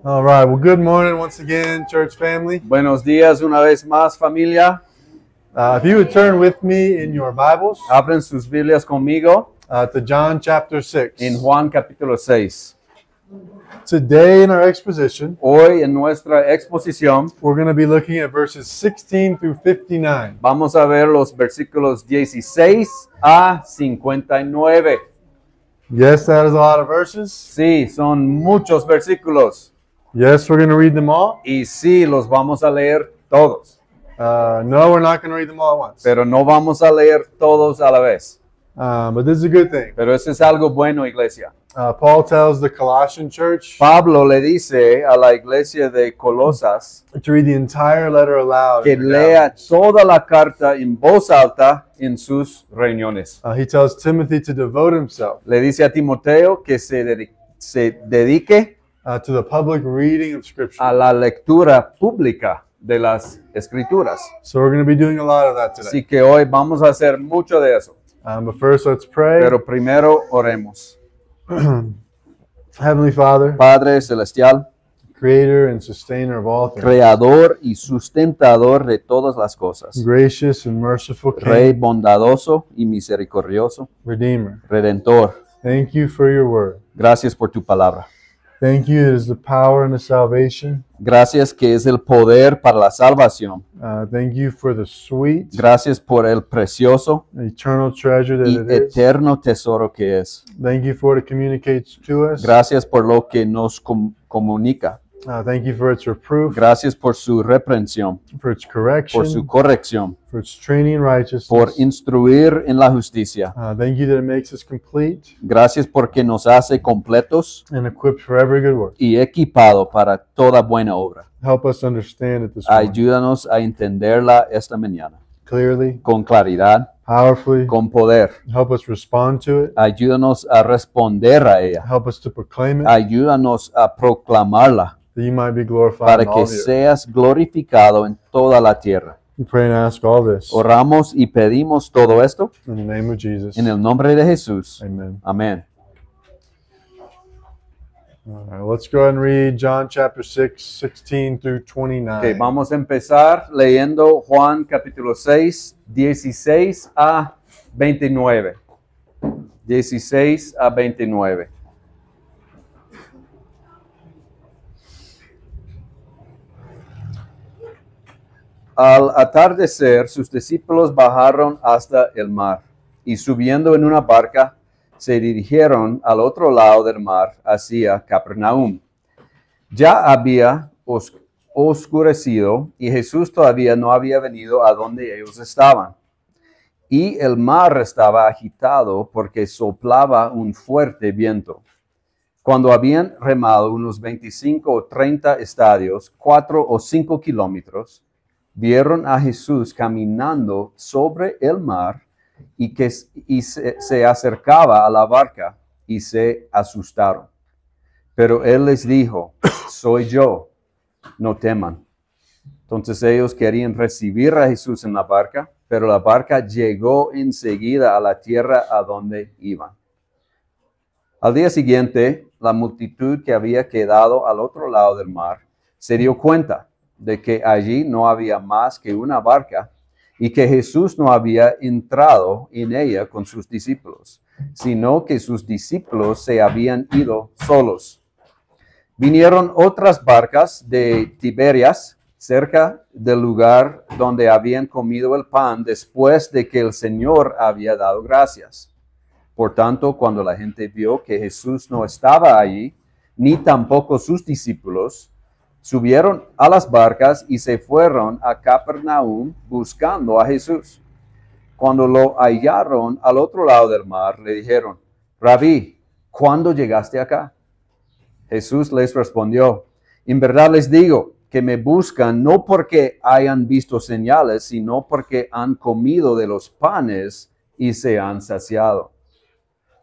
All right. Well, good morning once again, church family. Buenos días una vez más, familia. If you would turn with me in your Bibles Abren sus Biblias conmigo to John chapter 6. en Juan capítulo 6. Today in our exposition, Hoy en nuestra exposición we're going to be looking at verses 16 through 59. vamos a ver los versículos 16 a 59. Yes, that is a lot of verses. Sí, son muchos versículos Yes, we're going to read them all. y sí, los vamos a leer todos, No, we're not going to read them all at once. pero no vamos a leer todos a la vez. But this is a good thing. Pero eso es algo bueno, iglesia. Paul tells the Colossian church Pablo le dice a la iglesia de Colosas to read the entire letter aloud. que lea toda la carta en voz alta en sus reuniones. He tells Timothy to devote himself Le dice a Timoteo que se dedique to the public reading of Scripture. a la lectura pública de las Escrituras. So we're going to be doing a lot of that today. Así que hoy vamos a hacer mucho de eso. But first, let's pray. Pero primero oremos. Heavenly Father, Padre Celestial, Creator and Sustainer of all things, Creador y sustentador de todas las cosas. gracious and merciful Rey King, bondadoso y misericordioso, Redeemer, Redentor. thank you for your word. Gracias por tu palabra. Thank you that is the power and the salvation. Gracias que es el poder para la salvación. Thank you for the sweet, Gracias por el precioso eternal treasure that y it is. eterno tesoro que es. Thank you for what it communicates to us. Gracias por lo que nos comunica. Thank you for its reproof, Gracias por su reprensión, for its correction, por su corrección, for its training in righteousness. por instruir en la justicia. Thank you that it makes us complete Gracias porque nos hace completos and equipped for every good work. y equipados para toda buena obra. Help us understand it this morning Ayúdanos a entenderla esta mañana clearly, con claridad, powerfully. con poder. Help us respond to it. Ayúdanos a responder a ella. Help us to proclaim it, Ayúdanos a proclamarla that you might be glorified para in all que the earth. seas glorificado en toda la tierra. We pray and ask all this Oramos y pedimos todo esto in the name of Jesus. en el nombre de Jesús. Amen. Amén. All right, let's go ahead and read John chapter 6, 16 through 29. Ok, vamos a empezar leyendo Juan capítulo 6, 16 a 29. 16 a 29. Al atardecer, sus discípulos bajaron hasta el mar y subiendo en una barca, se dirigieron al otro lado del mar, hacia Capernaum. Ya había oscurecido y Jesús todavía no había venido a donde ellos estaban. Y el mar estaba agitado porque soplaba un fuerte viento. Cuando habían remado unos 25 o 30 estadios, 4 o 5 kilómetros, vieron a Jesús caminando sobre el mar y se acercaba a la barca y se asustaron. Pero él les dijo, soy yo, no teman. Entonces ellos querían recibir a Jesús en la barca, pero la barca llegó enseguida a la tierra a donde iban. Al día siguiente, la multitud que había quedado al otro lado del mar se dio cuenta de que allí no había más que una barca y que Jesús no había entrado en ella con sus discípulos, sino que sus discípulos se habían ido solos. Vinieron otras barcas de Tiberias cerca del lugar donde habían comido el pan después de que el Señor había dado gracias. Por tanto, cuando la gente vio que Jesús no estaba allí, ni tampoco sus discípulos, subieron a las barcas y se fueron a Capernaum buscando a Jesús. Cuando lo hallaron al otro lado del mar, le dijeron, Rabí, ¿cuándo llegaste acá? Jesús les respondió, en verdad les digo que me buscan no porque hayan visto señales, sino porque han comido de los panes y se han saciado.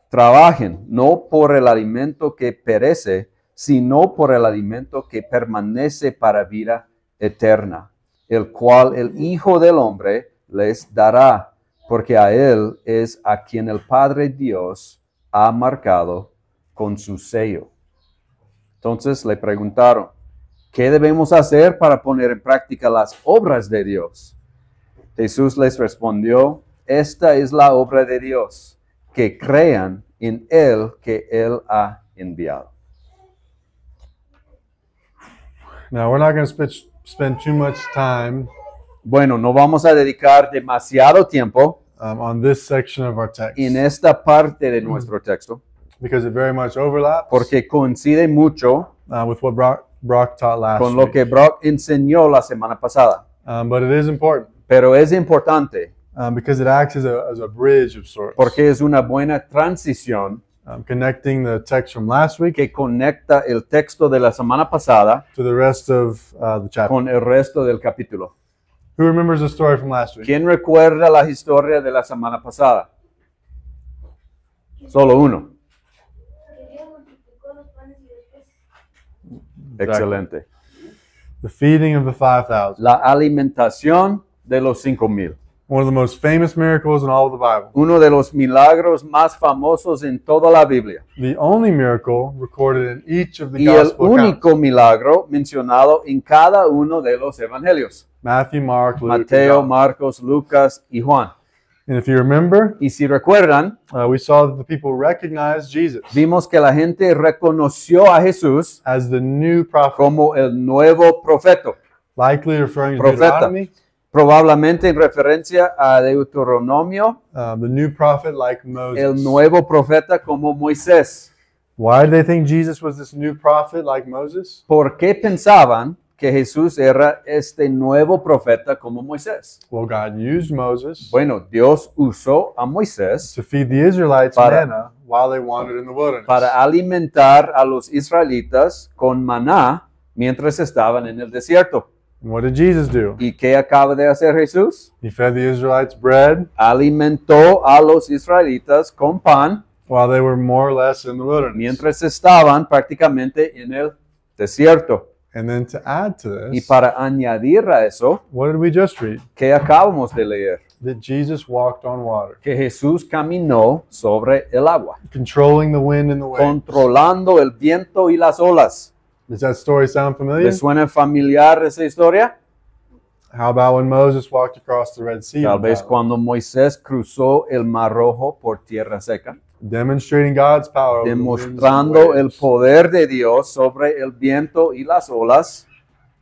Trabajen no por el alimento que perece, sino por el alimento que permanece para vida eterna, el cual el Hijo del Hombre les dará, porque a él es a quien el Padre Dios ha marcado con su sello. Entonces le preguntaron, ¿qué debemos hacer para poner en práctica las obras de Dios? Jesús les respondió, esta es la obra de Dios, que crean en Él que Él ha enviado. Now, we're not going to spend too much time Bueno, no vamos a dedicar demasiado tiempo on this section of our text en esta parte de nuestro texto, because it very much overlaps porque coincide mucho with what Brock taught last con lo week. que Brock enseñó la semana pasada. But it is important Pero es importante because it acts as a bridge of sorts, porque es una buena transición connecting the text from last week que conecta el texto de la semana pasada to the rest of the chapter. con el resto del capítulo. Who remembers the story from last week? ¿Quién recuerda la historia de la semana pasada? Solo uno. Excelente. The feeding of the 5,000. La alimentación de los 5,000. One of the most famous miracles in all of the Bible. Uno de los milagros más famosos en toda la Biblia. The only miracle recorded in each of the Y el gospel accounts. único milagro mencionado en cada uno de los evangelios. Matthew, Mark, Luke, and Mateo, John. Marcos, Lucas y Juan. And if you remember, Y si recuerdan, we saw that the people recognized Jesus vimos que la gente reconoció a Jesús as the new prophet, como el nuevo profeta, likely referring to Profeta. Deuteronomy, probablemente en referencia a Deuteronomio, the new prophet like Moses. el nuevo profeta como Moisés. Why did they think Jesus was this new prophet like Moses? ¿Por qué pensaban que Jesús era este nuevo profeta como Moisés? Well, God used Moses Bueno, Dios usó a Moisés to feed the Israelites Para- manna while they wandered in the wilderness. para alimentar a los israelitas con maná mientras estaban en el desierto. And what did Jesus do? ¿Y qué acaba de hacer Jesús? He fed the Israelites bread Alimentó a los israelitas con pan while they were more or less in the wilderness. mientras estaban prácticamente en el desierto. And then to add to Y this, para añadir a eso, what did we just read? ¿qué acabamos de leer? That Jesus walked on water, Que Jesús caminó sobre el agua, controlling the wind and the waves. controlando el viento y las olas. Does that story sound familiar? ¿Les suena familiar esa historia? How about when Moses walked across the Red Sea? Tal on vez dry land? cuando Moisés cruzó el Mar Rojo por tierra seca, Demonstrating God's power over the winds and demostrando el waves. poder de Dios sobre el viento y las olas.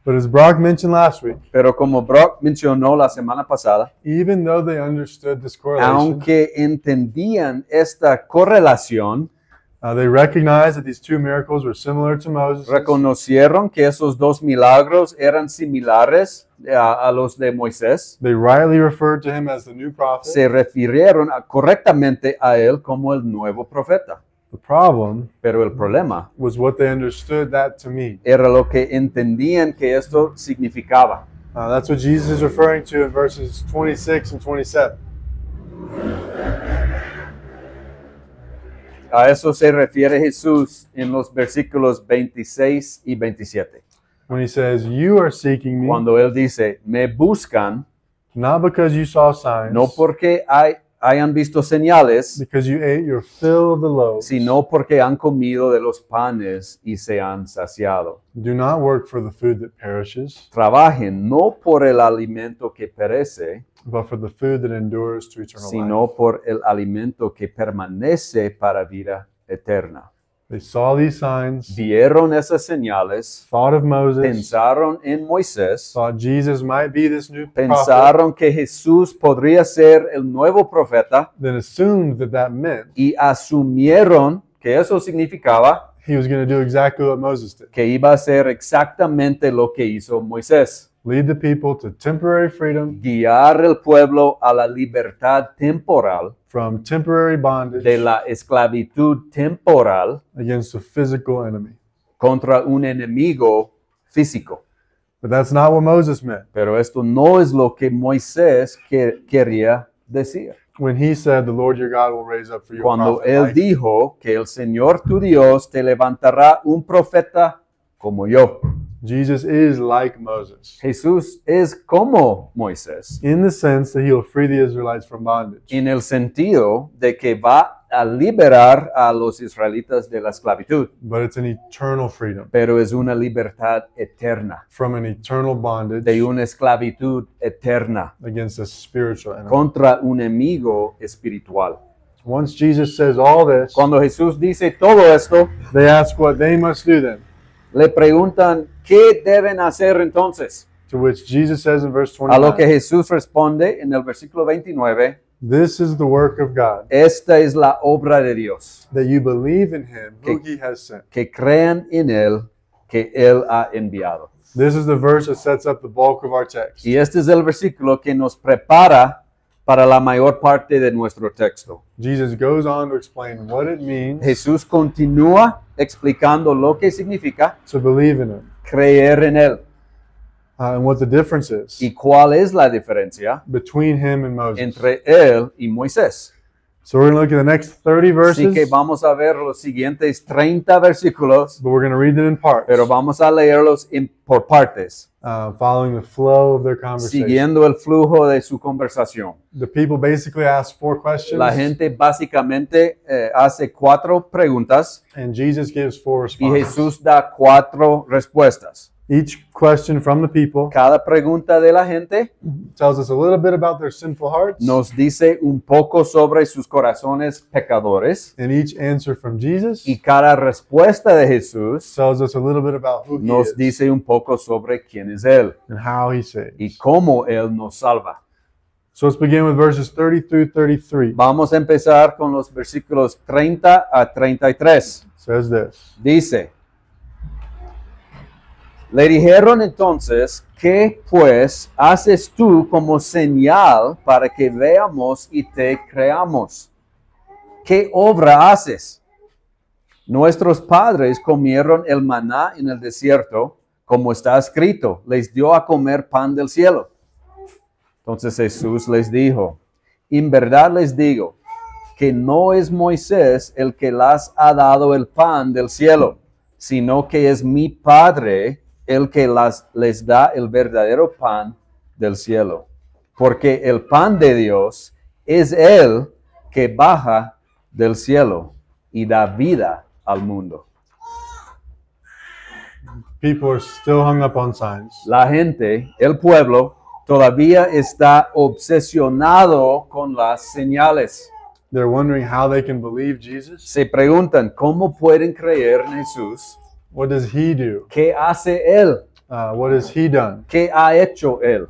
But as Brock mentioned last week, Pero como Brock mencionó la semana pasada, even though they understood this correlation, aunque entendían esta correlación, they recognized that these two miracles were similar to Moses. reconocieron que esos dos milagros eran similares a los de Moisés. They rightly referred to him as the new prophet. Se refirieron correctamente a él como el nuevo profeta. The problem Pero el problema was what they understood that to mean. era lo que entendían que esto significaba. That's what Jesus is referring to in verses 26 and 27. A eso se refiere Jesús en los versículos 26 y 27. When he says, "You are seeking me, Cuando él dice, me buscan, not because you saw signs, no porque hayan visto señales, because you ate your fill of the loaves. sino porque han comido de los panes y se han saciado. Do not work for the food that perishes, Trabajen no por el alimento que perece, but for the food that endures to eternal life." sino por el alimento que permanece para vida eterna. They saw these signs, Vieron esas señales, thought of Moses, pensaron en Moisés, thought Jesus might be this new prophet, pensaron que Jesús podría ser el nuevo profeta then assumed that that meant y asumieron que eso significaba he was going to do exactly what Moses did. que iba a hacer exactamente lo que hizo Moisés. Lead the people to temporary freedom Guiar el pueblo a la libertad temporal from temporary bondage de la esclavitud temporal against a physical enemy. contra un enemigo físico. But that's not what Moses meant Pero esto no es lo que Moisés quería decir. when he said, "The Lord your God will raise up for you a Cuando prophet él like you." dijo que el Señor tu Dios te levantará un profeta como yo. Jesus is like Moses Jesús es como Moisés, in the sense that he will free the Israelites from bondage. en el sentido de que va a liberar a los israelitas de la esclavitud, but it's an eternal freedom pero es una libertad eterna, from an eternal bondage de una esclavitud eterna against a spiritual enemy. contra un enemigo espiritual. Once Jesus says all this, Cuando Jesús dice todo esto, they ask what they must do then. le preguntan, ¿qué deben hacer entonces? To which Jesus says in verse A lo que 29, Jesús responde en el versículo 29, this is the work of God, esta es la obra de Dios, that you believe in him who he has sent. que crean en Él, que Él ha enviado. This is the verse that sets up the bulk of our text. Y este es el versículo que nos prepara para la mayor parte de nuestro texto. Jesus goes on to explain what it means Jesús continúa explicando lo que significa to believe in him creer en Él and what the difference is y cuál es la diferencia between him and Moses. entre Él y Moisés. So we're going to look at the next 30 Así que verses, vamos a ver los siguientes 30 versículos, but we're going to read them in parts, pero vamos a leerlos por partes, following the flow of their conversation. siguiendo el flujo de su conversación. The people basically ask 4 questions, La gente básicamente hace 4 preguntas and Jesus gives 4 y responses. Jesús da 4 respuestas. Each question from the people Cada pregunta de la gente tells us a little bit about their sinful hearts, nos dice un poco sobre sus corazones pecadores and each answer from Jesus y cada respuesta de Jesús tells us a little bit about who he nos is dice un poco sobre quién es Él and how he saves. y cómo Él nos salva. So let's begin with verses 30 through 33. Vamos a empezar con los versículos 30 a 33. Says this. Dice, le dijeron entonces, ¿qué pues haces tú como señal para que veamos y te creamos? ¿Qué obra haces? Nuestros padres comieron el maná en el desierto, como está escrito, les dio a comer pan del cielo. Entonces Jesús les dijo, en verdad les digo, que no es Moisés el que les ha dado el pan del cielo, sino que es mi Padre el que les da el verdadero pan del cielo. Porque el pan de Dios es Él que baja del cielo y da vida al mundo. People are still hung up on signs. La gente, el pueblo, todavía está obsesionado con las señales. They're wondering how they can believe Jesus. Se preguntan, ¿cómo pueden creer en Jesús? What does he do? ¿Qué hace Él? What has he done? ¿Qué ha hecho Él?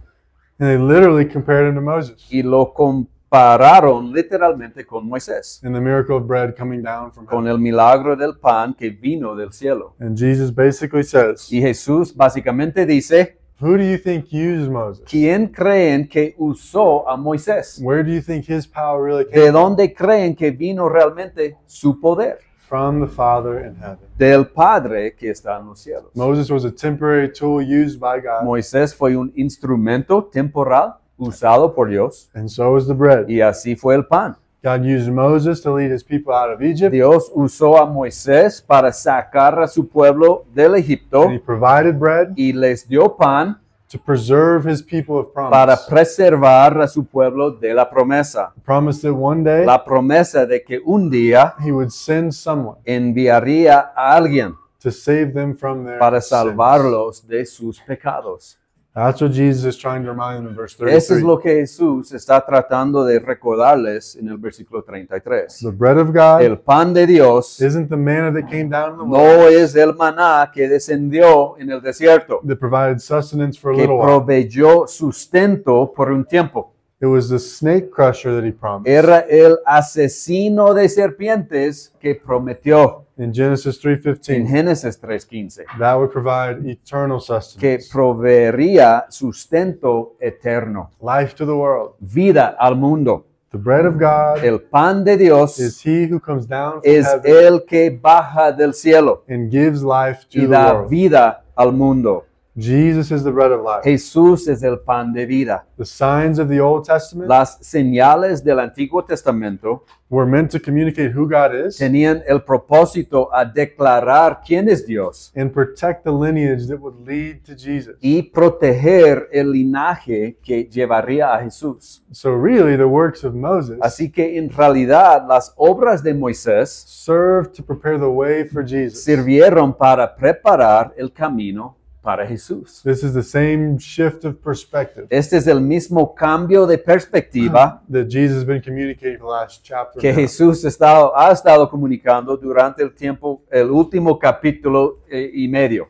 And they literally compared him to Moses Y lo compararon literalmente con Moisés, in the miracle of bread coming down from con heaven. el milagro del pan que vino del cielo. And Jesus basically says, Y Jesús básicamente dice, who do you think used Moses? ¿quién creen que usó a Moisés? Where do you think his power really ¿De came from? dónde creen que vino realmente su poder? From the Father in heaven. Del Padre que está en los cielos. Moses was a temporary tool used by God, Moisés fue un instrumento temporal usado por Dios and so is the bread. y así fue el pan. God used Moses to lead his people out of Egypt, Dios usó a Moisés para sacar a su pueblo del Egipto and he provided bread y les dio pan to preserve his people of para promise. preservar a su pueblo de la promesa. Promised that one day La promesa de que un día he would send someone enviaría a alguien to save them from their para sins. salvarlos de sus pecados. That's what Jesus is trying to remind them in verse Eso es 33. lo que Jesús está tratando de recordarles en el versículo 33. The bread of God El pan de Dios isn't the manna that came down in the no wilderness es el maná que descendió en el desierto, that provided sustenance for a que little while. proveyó sustento por un tiempo. It was the snake crusher that he promised. Era el asesino de serpientes que prometió In Genesis en 3:15, Génesis 3:15, that would provide eternal que sustenance, proveería sustento eterno, life to the world. vida al mundo. The bread of God El pan de Dios is he who comes down from es heaven el que baja del cielo and gives life to y the da world. vida al mundo. Jesus is the bread of life. Jesús es el pan de vida. The signs of the Old Testament Las señales del Antiguo Testamento were meant to communicate who God is tenían el propósito a declarar quién es Dios and protect the lineage that would lead to Jesus. y proteger el linaje que llevaría a Jesús. So really, the works of Moses Así que en realidad las obras de Moisés served to prepare the way for Jesus. sirvieron para preparar el camino para Jesús. This is the same shift of perspective Este es el mismo cambio de perspectiva that Jesus has been communicating for the last chapter. que now. Jesús ha estado comunicando durante el último capítulo y medio.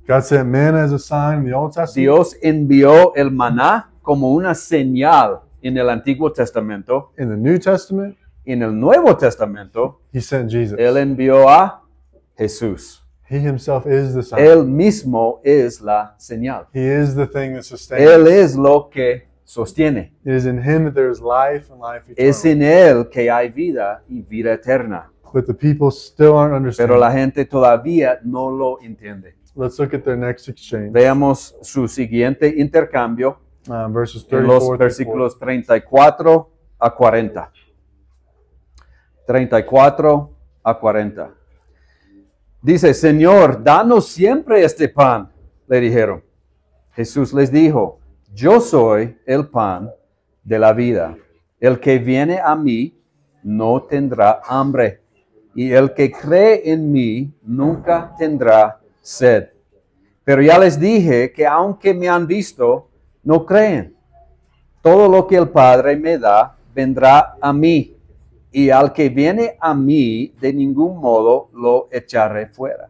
God sent manna as a sign in the Old Testament. Dios envió el maná como una señal en el Antiguo Testamento. In the New Testament, En el Nuevo Testamento, he sent Jesus. Él envió a Jesús. He himself is the sign. Él mismo es la señal. He is the thing that sustains. Él es lo que sostiene. It is in him that there is life and life eternal. Es en Él que hay vida y vida eterna. But the people still aren't Pero understanding. la gente todavía no lo entiende. Let's look at their next exchange. Veamos su siguiente intercambio Verses en los 34 versículos 34 a 40. 34 a 40. Dice, Señor, danos siempre este pan, le dijeron. Jesús les dijo, yo soy el pan de la vida. El que viene a mí no tendrá hambre, y el que cree en mí nunca tendrá sed. Pero ya les dije que aunque me han visto, no creen. Todo lo que el Padre me da vendrá a mí, y al que viene a mí, de ningún modo lo echaré fuera.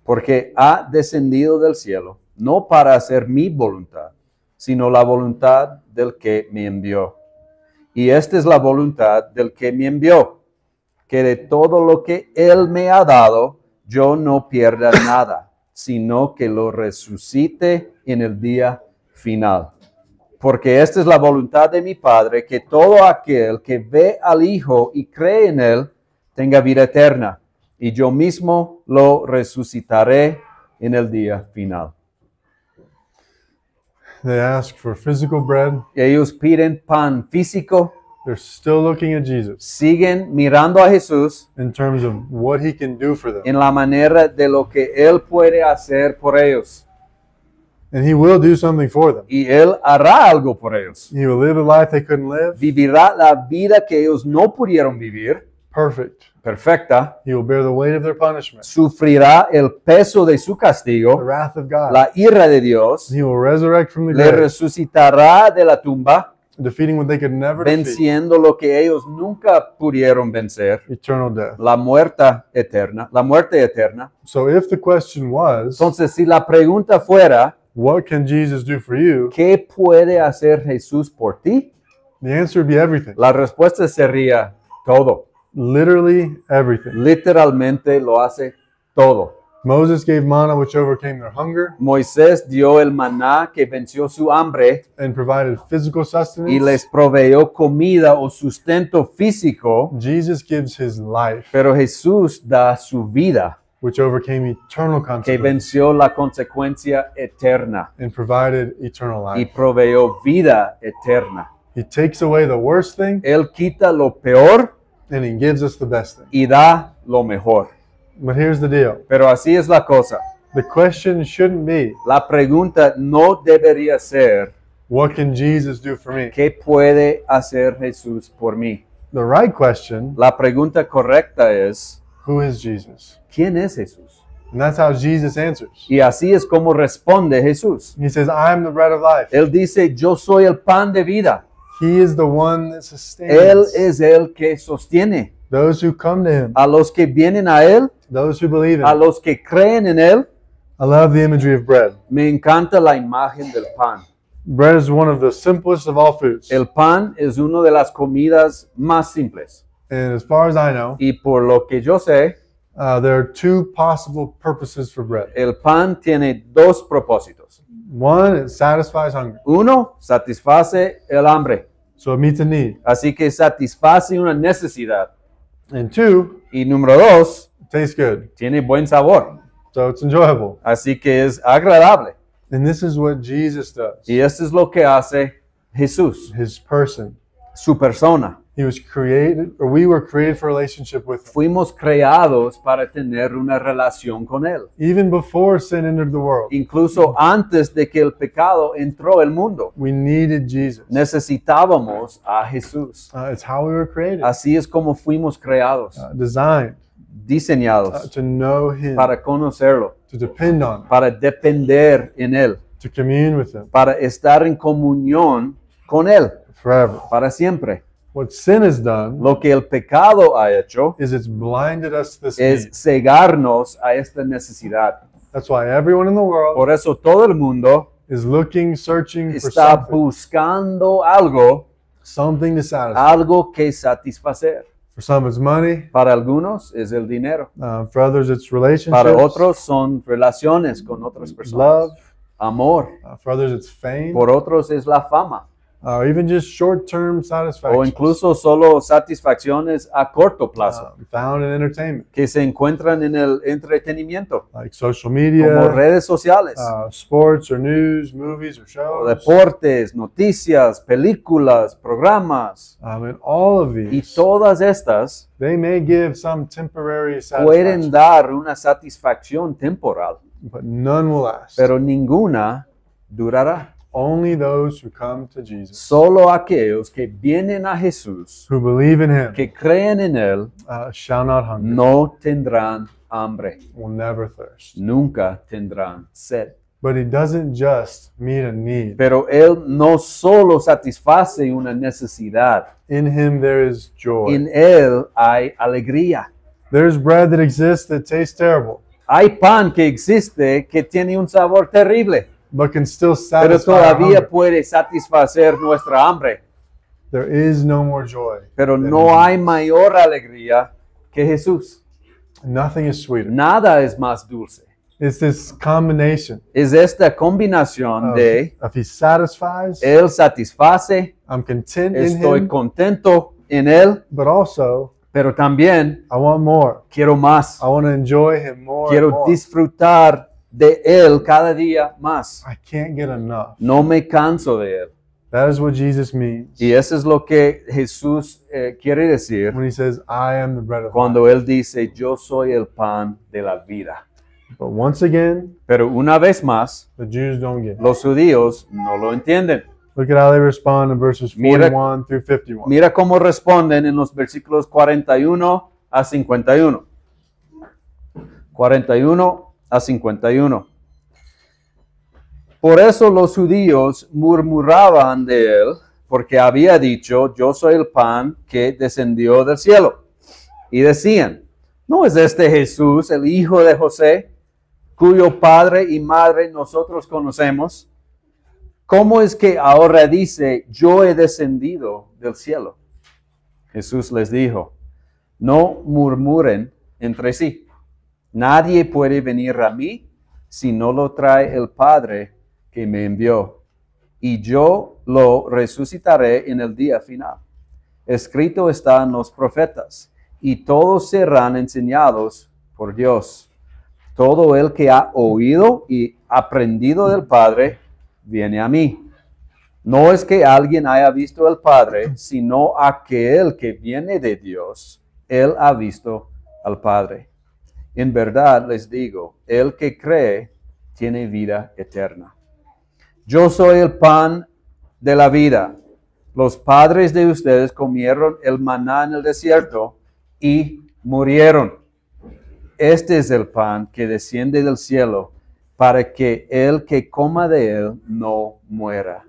Porque ha descendido del cielo, no para hacer mi voluntad, sino la voluntad del que me envió. Y esta es la voluntad del que me envió, que de todo lo que Él me ha dado, yo no pierda nada, sino que lo resucite en el día final. Porque esta es la voluntad de mi Padre, que todo aquel que ve al Hijo y cree en Él, tenga vida eterna, y yo mismo lo resucitaré en el día final. They ask for physical bread. Ellos piden pan físico, They're still looking at Jesus siguen mirando a Jesús in terms of what he can do for them. en la manera de lo que Él puede hacer por ellos. And he will do something for them. Y Él hará algo por ellos. He will live a life they couldn't live. Vivirá la vida que ellos no pudieron vivir, Perfect. perfecta. He will bear the weight of their punishment. Sufrirá el peso de su The castigo, wrath of God. la ira de Dios. He will resurrect from the Le grave, resucitará de la tumba, defeating what they could never defeat. venciendo lo que ellos nunca pudieron vencer, Eternal death. la muerte eterna. So if the question was, Entonces, si la pregunta fuera, what can Jesus do for you? ¿qué puede hacer Jesús por ti? The answer would be everything. La respuesta sería todo. Literally everything. Literalmente lo hace todo. Moses gave manna which overcame their hunger Moisés dio el maná que venció su hambre and provided physical y sustenance. les proveyó comida o sustento físico, Jesus gives his life pero Jesús da su vida which overcame eternal que consequences venció la consecuencia eterna and provided eternal y life. proveyó vida eterna. He takes away the worst thing Él quita lo peor and he gives us the best thing. y da lo mejor. But here's the deal. Pero así es la cosa. The question shouldn't be, La pregunta no debería ser, what can Jesus do for me? ¿qué puede hacer Jesús por mí? The right question, La pregunta correcta es, who is Jesus? ¿quién es Jesús? And that's how Jesus answers. Y así es como responde Jesús. He says, I am the bread of life. Él dice, yo soy el pan de vida. He is the one that Él sustains es el que sostiene. those who come to him, A los que vienen a Él, those who believe in a him. los que creen en Él, I love the imagery of bread. me encanta la imagen del pan. Bread is one of the simplest of all foods. El pan es una de las comidas más simples. And as far as I know, Y por lo que yo sé, there are two possible purposes for bread. el pan tiene dos propósitos. One, it satisfies hunger. Uno, satisface el hambre. So it meets a need. Así que satisface una necesidad. And two, Y número dos, it tastes good. tiene buen sabor. So it's enjoyable. Así que es agradable. And this is what Jesus does. Y esto es lo que hace Jesús, His person. su persona. He was created, or we were created for a relationship with him. Fuimos creados para tener una relación con Él. Even before sin entered the world, Incluso antes de que el pecado entró al mundo, we needed Jesus. necesitábamos a Jesús. It's how we were created. Así es como fuimos creados, Designed diseñados to know him, para conocerlo, to depend on him, para depender en Él, to commune with him para estar en comunión con Él forever. para siempre. What sin has done Lo que el pecado ha hecho is it's blinded us to this es need. cegarnos a esta necesidad. That's why everyone in the world Por eso todo el mundo is looking, searching for está buscando algo, something to satisfy. algo que satisfacer. For some, it's money. Para algunos es el dinero. For others, it's relationships. Para otros son relaciones con otras personas. Love. Amor. For others, it's fame. Por otros es la fama. Or even just short-term satisfaction. O incluso solo satisfacciones a corto plazo Found in entertainment, que se encuentran en el entretenimiento, like social como media, redes sociales, sports or news, movies or o shows. deportes, noticias, películas, programas. And all of Y these, todas estas they may give some temporary pueden satisfaction, dar una satisfacción temporal, but none will last. pero ninguna durará. Only those who come to Jesus, Solo aquellos que vienen a Jesús, who believe in him, que creen en Él, shall not hunger, no tendrán hambre, will never thirst. nunca tendrán sed. But he doesn't just meet a need. Pero Él no solo satisface una necesidad, In him there is joy. en Él hay alegría. There's bread that exists that tastes terrible, Hay pan que existe que tiene un sabor terrible, but can still pero satisfy our todavía hunger. puede satisfacer nuestra hambre. There is no more joy. Pero than no in hay mayor alegría que Jesús. him. Nothing is sweeter. Nada es más dulce. It's this combination Es esta combinación de of he satisfies, Él satisface, I'm content in estoy him, contento en Él, but also pero también I want more. quiero más. I want to enjoy him more. and Quiero more. disfrutar de Él cada día más. I can't get enough. No me canso de Él. That is what Jesus means Y eso es lo que Jesús quiere decir when he says, I am the bread of life. cuando Él dice, yo soy el pan de la vida. But once again, Pero una vez más, the Jews don't get it. los judíos no lo entienden. Look at how they respond in verses Mira- 41 through 51. Mira cómo responden en los versículos 41 a 51. 41 a 51. Por eso los judíos murmuraban de él, porque había dicho, yo soy el pan que descendió del cielo. Y decían, ¿no es este Jesús, el hijo de José, cuyo padre y madre nosotros conocemos? ¿Cómo es que ahora dice, yo he descendido del cielo? Jesús les dijo, no murmuren entre sí. Nadie puede venir a mí si no lo trae el Padre que me envió, y yo lo resucitaré en el día final. Escrito está en los profetas, y todos serán enseñados por Dios. Todo el que ha oído y aprendido del Padre, viene a mí. No es que alguien haya visto al Padre, sino aquel que viene de Dios. Él ha visto al Padre. En verdad les digo, el que cree tiene vida eterna. Yo soy el pan de la vida. Los padres de ustedes comieron el maná en el desierto y murieron. Este es el pan que desciende del cielo, para que el que coma de él no muera.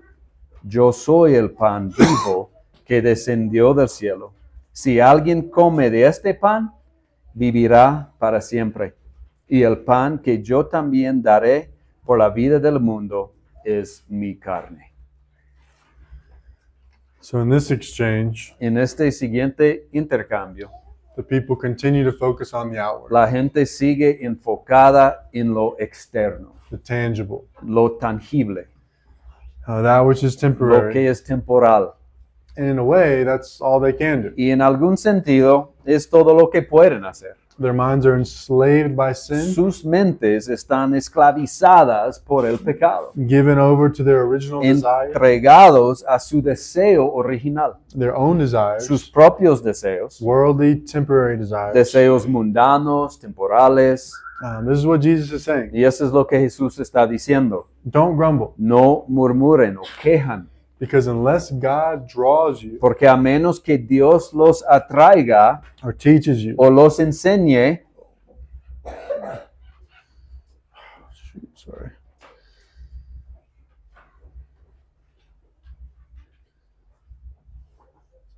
Yo soy el pan vivo que descendió del cielo. Si alguien come de este pan, vivirá para siempre. Y el pan que yo también daré por la vida del mundo es mi carne. So in this exchange, En este siguiente intercambio, the people continue to focus on the outward, la gente sigue enfocada en lo externo, the tangible, lo tangible, that which is lo temporary. que es temporal. And in a way, that's all they can do. Y en algún sentido es todo lo que pueden hacer. Their minds are enslaved by sin, Sus mentes están esclavizadas por el pecado, given over to their original desire, entregados a su deseo original, their own desires, sus propios deseos, worldly, temporary desires. deseos mundanos, temporales. This is what Jesus is saying. Y eso es lo que Jesús está diciendo. Don't grumble, No murmuren o quejan, because unless God draws you porque a menos que Dios los atraiga or teaches you, o los enseñe, sorry.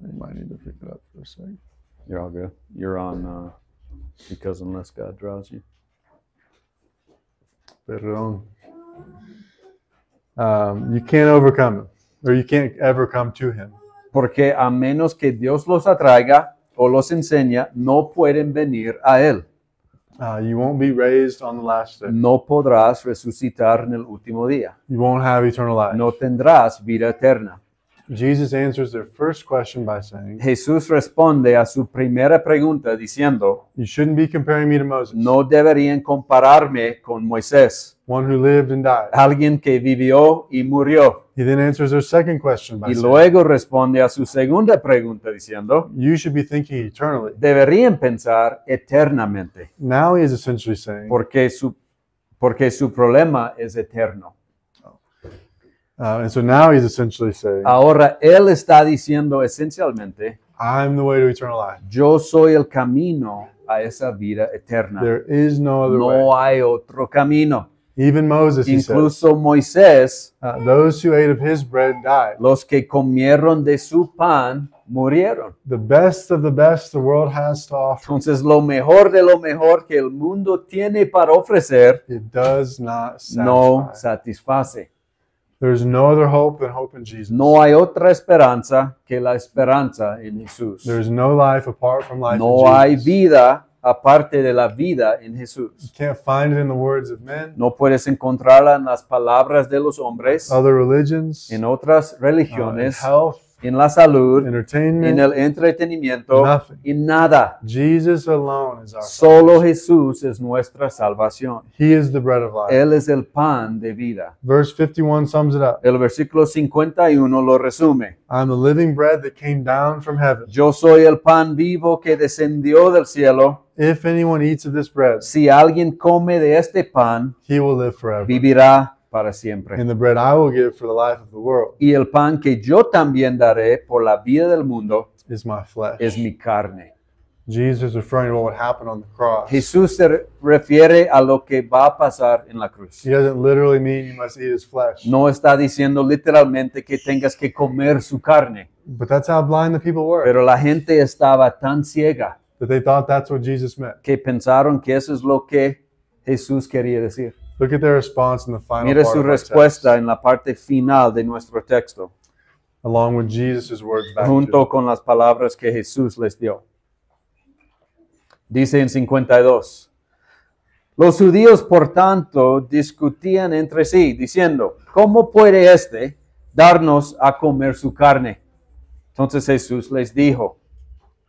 You might need to pick it up for a second. you're all good. You're on because unless God draws you. Perdón. You can't overcome him, or you can't ever come to him. Porque a menos que Dios los atraiga o los enseña, no pueden venir a Él. You won't be raised on the last day. No podrás resucitar en el último día. You won't have eternal life. No tendrás vida eterna. Jesus answers their first question by saying, Jesús responde a su primera pregunta diciendo, you shouldn't be comparing me to Moses, no deberían compararme con Moisés, one who lived and died. alguien que vivió y murió. He then answers their second question by Y saying, luego responde a su segunda pregunta diciendo, you should be thinking eternally. deberían pensar eternamente, Now he is essentially saying, porque su problema es eterno. and so now he's essentially saying, Ahora Él está diciendo esencialmente, I'm the way to eternal life. yo soy el camino a esa vida eterna. There is no other way. No hay otro camino. Even Moses, he says, Incluso Moisés, those who ate of his bread died. los que comieron de su pan, murieron. The best of the best the world has to offer, Entonces lo mejor de lo mejor que el mundo tiene para ofrecer it does not no satisfy. satisface. There's no other hope than hope in Jesus. No hay otra esperanza que la esperanza en Jesús. There's no life apart from life No in hay Jesus. vida aparte de la vida en Jesús. You can't find it in the words of men, No puedes encontrarla en las palabras de los hombres, other religions, en otras in religiones, health, en la salud, entertainment, en el entretenimiento, nothing. en nada. Jesus alone is our Solo salvation. Jesús es nuestra salvación. He is the bread of life. Él es el pan de vida. Verse 51 sums it up. El versículo 51 lo resume. I'm the living bread that came down from heaven. Yo soy el pan vivo que descendió del cielo. If anyone eats of this bread, Si alguien come de este pan, he will live forever. vivirá para siempre. And the bread I will give for the life of the world Y el pan que yo también daré por la vida del mundo is my flesh. es mi carne. Jesus is referring to what would happen on the cross. Jesús se refiere a lo que va a pasar en la cruz. He doesn't literally mean you must eat his flesh. No está diciendo literalmente que tengas que comer su carne, But that's how blind the people were, pero la gente estaba tan ciega that they thought that's what Jesus meant. que pensaron que eso es lo que Jesús quería decir. Look at their response in the final Mire part su of our respuesta text, en la parte final de nuestro texto, along with Jesus' words back to junto them. con las palabras que Jesús les dio. Dice en 52, los judíos, por tanto, discutían entre sí, diciendo, ¿cómo puede éste darnos a comer su carne? Entonces Jesús les dijo,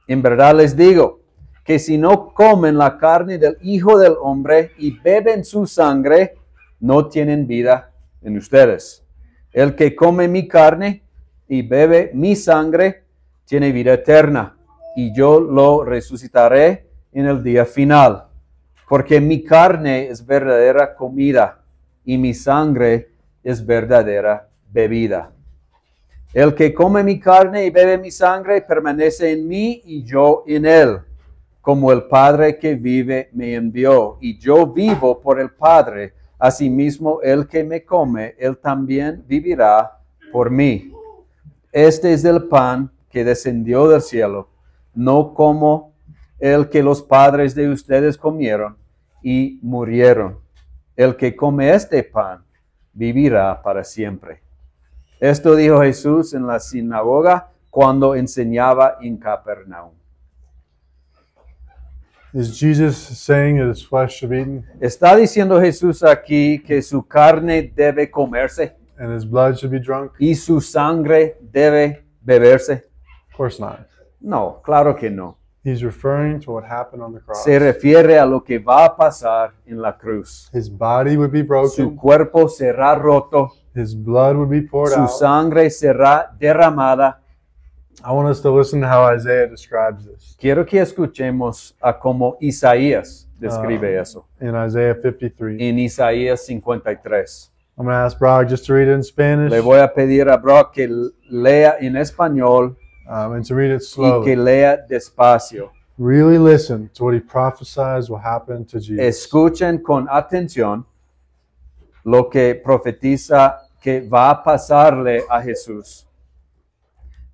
en verdad les digo, que si no comen la carne del Hijo del Hombre y beben su sangre, no tienen vida en ustedes. El que come mi carne y bebe mi sangre, tiene vida eterna, y yo lo resucitaré en el día final. Porque mi carne es verdadera comida, y mi sangre es verdadera bebida. El que come mi carne y bebe mi sangre permanece en mí y yo en él, como el Padre que vive me envió, y yo vivo por el Padre. Asimismo, el que me come, él también vivirá por mí. Este es el pan que descendió del cielo, no como el que los padres de ustedes comieron y murieron. El que come este pan vivirá para siempre. Esto dijo Jesús en la sinagoga cuando enseñaba en Capernaum. Is Jesus saying that his flesh should be eaten ¿Está diciendo Jesús aquí que su carne debe comerse and his blood should be drunk? y su sangre debe beberse? Of course not. No, claro que no. He's referring to what happened on the cross. Se refiere a lo que va a pasar en la cruz. His body would be Su broken. cuerpo será roto, His blood would be poured su out. sangre será derramada. I want us to listen to how Isaiah describes this. Quiero que escuchemos a cómo Isaías describe eso. In Isaiah 53. En Isaías 53. I'm going to ask Brock just to read it in Spanish Le voy a pedir a Brock que lea en español and to read it y que slowly. lea despacio. Really listen to what he prophesies will happen to Jesus. Escuchen con atención lo que profetiza que va a pasarle a Jesús.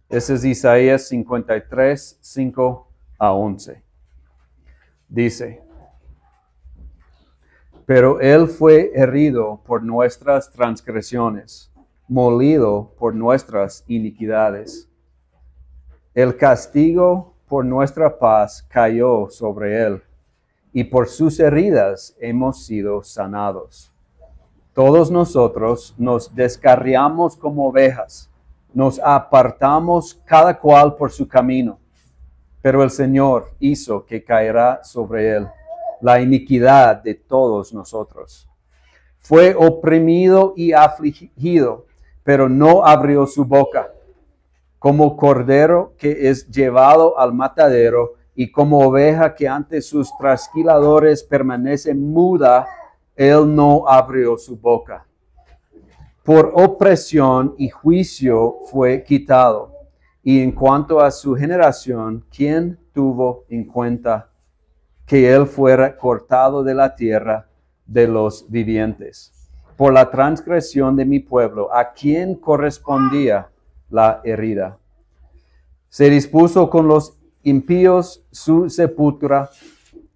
Ese es Isaías 53, 5 a 11. Dice, pero Él fue herido por nuestras transgresiones, molido por nuestras iniquidades. El castigo por nuestra paz cayó sobre Él, y por sus heridas hemos sido sanados. Todos nosotros nos descarriamos como ovejas, nos apartamos cada cual por su camino, pero el Señor hizo que caerá sobre Él la iniquidad de todos nosotros. Fue oprimido y afligido, pero no abrió su boca. Como cordero que es llevado al matadero, y como oveja que ante sus trasquiladores permanece muda, Él no abrió su boca. Por opresión y juicio fue quitado. Y en cuanto a su generación, ¿quién tuvo en cuenta que Él fuera cortado de la tierra de los vivientes? Por la transgresión de mi pueblo, ¿a quién correspondía la herida? Se dispuso con los impíos su sepultura,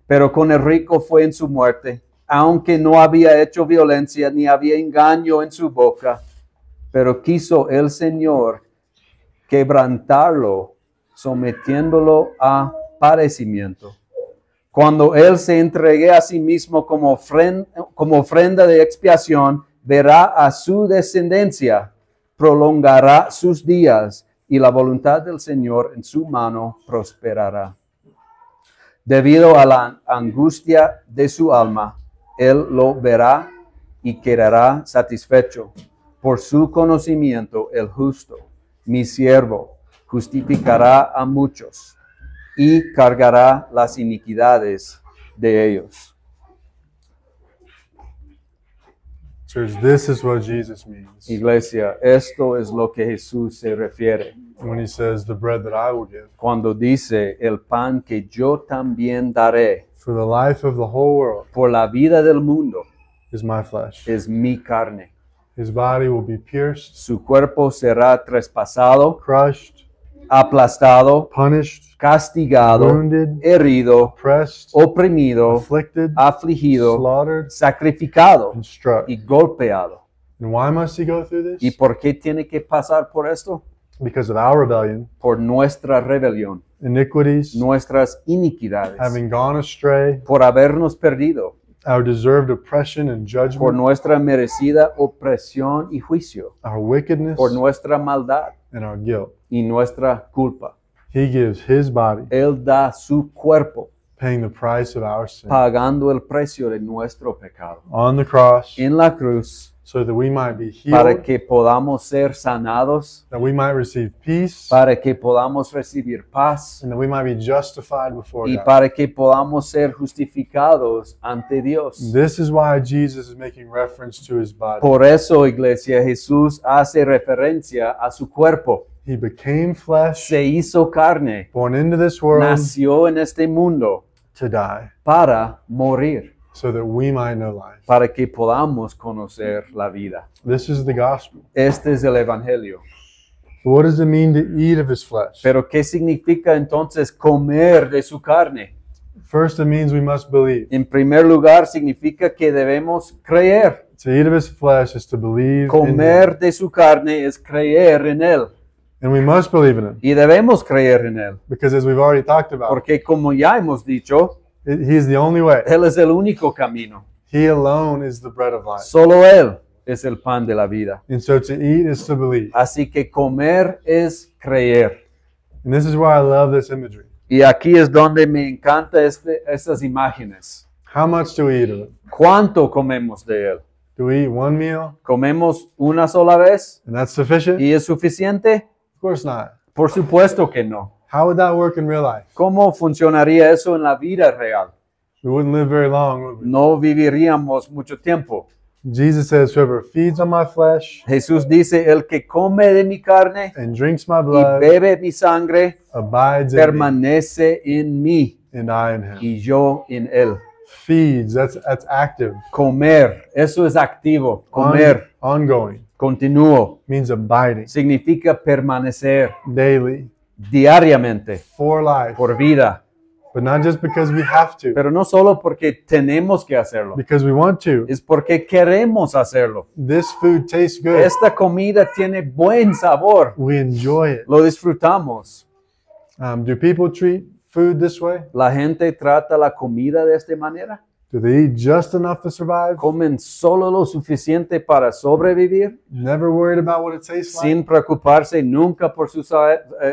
pero con el rico fue en su muerte, aunque no había hecho violencia ni había engaño en su boca. Pero quiso el Señor quebrantarlo, sometiéndolo a padecimiento. Cuando Él se entregue a sí mismo como ofrenda de expiación, verá a su descendencia, prolongará sus días, y la voluntad del Señor en su mano prosperará. Debido a la angustia de su alma, Él lo verá y quedará satisfecho. Por su conocimiento, el justo, mi siervo, justificará a muchos y cargará las iniquidades de ellos. Church, this is what Jesus means Iglesia, esto es lo que Jesús se refiere when he says, the bread that I will give cuando dice, el pan que yo también daré for the life of the whole world por la vida del mundo is my flesh. es mi carne. His body will be pierced, Su cuerpo será traspasado, crushed, aplastado, punished, castigado, wounded, herido, oppressed, oprimido, afflicted, afligido, slaughtered, sacrificado and struck. y golpeado. And why must he go through ¿Y this? por qué tiene que pasar por esto? Because of our rebellion, Por nuestra rebelión, iniquities, nuestras iniquidades, having gone astray, por habernos perdido, our deserved oppression and por judgment, nuestra merecida opresión y juicio, our wickedness, por nuestra maldad and our guilt. y nuestra culpa. He gives his body, Él da su cuerpo paying the price of our sin, pagando el precio de nuestro pecado on the cross, en la cruz so that we might be para healed, que podamos ser sanados, that we might receive peace, para que podamos recibir paz and that we might be justified before y God. para que podamos ser justificados ante Dios. This is why Jesus is making reference to his body. Por eso, iglesia, Jesús hace referencia a su cuerpo. He became flesh, Se hizo carne, born into this world nació en este mundo to die, para morir, so that we might know life. para que podamos conocer la vida. This is the gospel. Este es el Evangelio. What does it mean to eat of his flesh? Pero ¿qué significa entonces comer de su carne? First, it means we must believe. En primer lugar, significa que debemos creer. To eat of his flesh is to believe in Comer him. de su carne es creer en Él. And we must believe in him. Y debemos creer en Él. Because as we've already talked about, Porque como ya hemos dicho, he is the only way. Él es el único camino. He alone is the bread of life. Solo Él es el pan de la vida. And so to eat is to believe. Así que comer es creer. And this is why I love this imagery. Y aquí es donde me encanta estas imágenes. How much do we eat of it? ¿Cuánto comemos de él? Do we eat one meal ¿Comemos una sola vez and that's sufficient? y es suficiente? Of course not. Por supuesto que no. How would that work in real life? ¿Cómo funcionaría eso en la vida real? We wouldn't live very long, would we? No viviríamos mucho tiempo. Jesus says, whoever feeds on my flesh Jesús dice, el que come de mi carne and drinks my y blood bebe mi sangre, abides in me, permanece en mí and I in him. y yo en él. Feeds, that's active. Comer, eso es activo. Comer, Ongoing. continuo, Means abiding. significa permanecer Daily. diariamente, For life. por vida. But not just because we have to. Pero no solo porque tenemos que hacerlo, Because we want to. es porque queremos hacerlo. This food tastes good. Esta comida tiene buen sabor, We enjoy it. lo disfrutamos. Do people treat food this way? La gente trata la comida de esta manera. Do they eat just enough to survive? Comen solo lo suficiente para sobrevivir, Never worried about what it tastes like? sin preocuparse nunca por su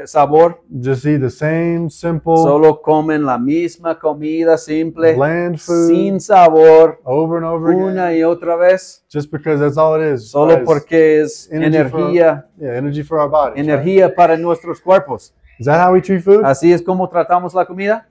sabor. Just eat the same simple, Solo comen la misma comida simple, bland food sin sabor, over and over again? una y otra vez, Just because that's all it is. solo Guys, porque es energy for- energía, energy for our bodies. right? energía para nuestros cuerpos. Is that how we treat food? ¿Así es como tratamos la comida?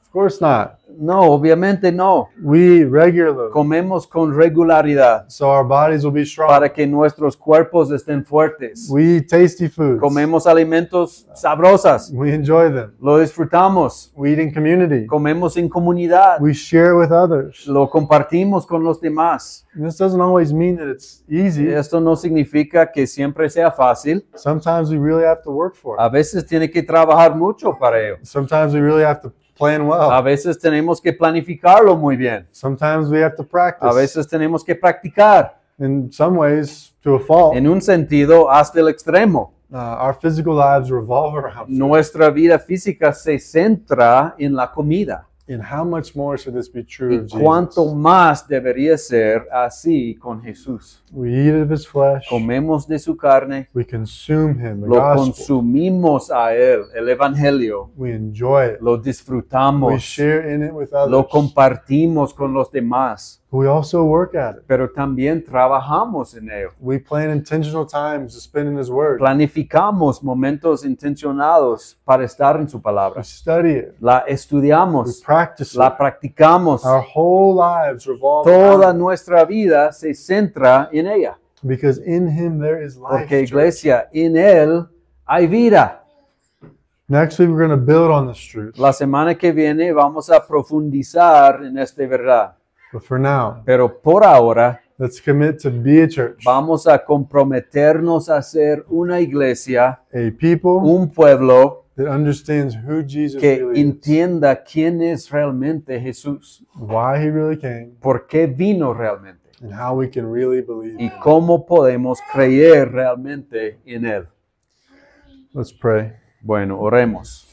Of course not. No, obviamente no. We eat regularly, Comemos con regularidad so our bodies will be strong. para que nuestros cuerpos estén fuertes. We eat tasty foods. Comemos alimentos sabrosos, We enjoy them. lo disfrutamos. We eat in community. Comemos en comunidad, We share with others. lo compartimos con los demás. And this doesn't always mean that it's easy. Esto no significa que siempre sea fácil. Sometimes we really have to work for it. A veces tiene que trabajar mucho para ello. Sometimes we really have to plan A well. veces tenemos que planificarlo muy bien. Sometimes we have to practice. A veces tenemos que practicar. In some ways, to a fault. En un sentido, hasta el extremo. Our physical lives revolve around food. Nuestra vida física se centra en la comida. And how much more should this be true ¿Y of Jesus? cuánto más debería ser así con Jesús? We eat of his flesh. Comemos de su carne, We consume him, the lo gospel. consumimos a Él, el Evangelio, We enjoy it. lo We disfrutamos, share in it with lo others. compartimos con los demás, We also work at it. pero también trabajamos en ello. We plan intentional times to spend in his word. Planificamos momentos intencionados para estar en su We palabra. study it. La We estudiamos, practice it. la practicamos. Our whole lives revolve Toda around it. nuestra vida se centra en ella. Because in him there is life. Porque church. iglesia, en Él hay vida. Next week we're going to build on this truth. La semana que viene vamos a profundizar en esta verdad. But for now, Pero por ahora let's commit to be a church, vamos a comprometernos a ser una iglesia, a people un pueblo that understands who Jesus que really is, entienda quién es realmente Jesús, why he really came, por qué vino realmente and how we can really believe. y cómo podemos creer realmente en Él. Let's pray. Bueno, oremos.